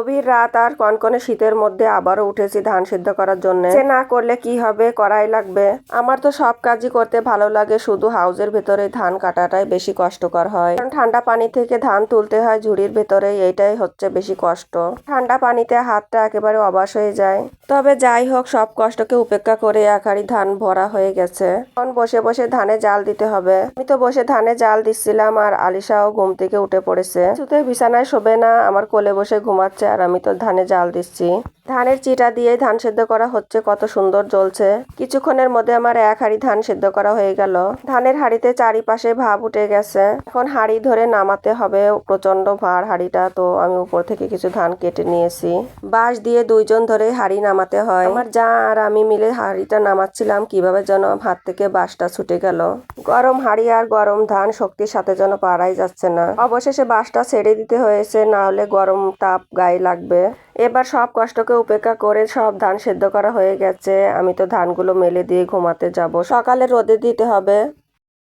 গভীর রাত আর কনকনে শীতের মধ্যে আবারও উঠেছি ধান সিদ্ধ করার জন্য। সে না করলে কি হবে, করাই লাগবে। আমার তো সব কাজই করতে ভালো লাগে, শুধু হাউজের ভেতরে ধান কাটাটাই বেশি কষ্টকর হয়। কারণ ঠান্ডা পানি থেকে ধান তুলতে হয় ঝুড়ির ভেতরে, এইটাই হচ্ছে বেশি কষ্ট। ঠান্ডা পানিতে হাতটা একেবারে অবশ হয়ে যায়। তবে যাই হোক, সব কষ্টকে উপেক্ষা করে এক হাঁড়ি ধান ভরা হয়ে গেছে। এখন বসে বসে ধানে জাল দিতে হবে। আমি তো বসে ধানে জাল দিচ্ছিলাম আর আলিশাও ঘুম থেকে উঠে পড়েছে। কিছুতে বিছানায় শোবে না, আমার কোলে বসে ঘুমাচ্ছে আর আমি তো ধানে জাল দিচ্ছি। ধানের চিটা দিয়ে ধান সেদ্ধ করা হচ্ছে, কত সুন্দর জ্বলছে। কিছুক্ষণের মধ্যে আমার এক হাঁড়ি ধান সেদ্ধ করা হয়ে গেল। ধানের হাঁড়িতে চারিপাশে ভাপ উঠে গেছে। এখন হাঁড়ি ধরে নামাতে হবে, প্রচন্ড ভার হাঁড়িটা। তো আমি উপর থেকে কিছু ধান কেটে নিয়েছি। বাঁশ দিয়ে দুইজন ধরে হাঁড়ি নামাতে হয়। আমার যা আর আমি মিলে হাঁড়িটা নামাচ্ছিলাম, কিভাবে যেন হাত থেকে বাঁশটা ছুটে গেল। গরম হাঁড়ি আর গরম ধান শক্তির সাথে যেন পারাই যাচ্ছে না। অবশেষে বাঁশটা ছেড়ে দিতে হয়েছে, না হলে গরম তাপ গায়ে লাগবে। এবার সব কষ্টকে উপেক্ষা করে সব ধান সেদ্ধ করা হয়ে গেছে। আমি তো ধানগুলো মেলে দিয়ে ঘুমাতে যাব, সকালে রোদে দিতে হবে।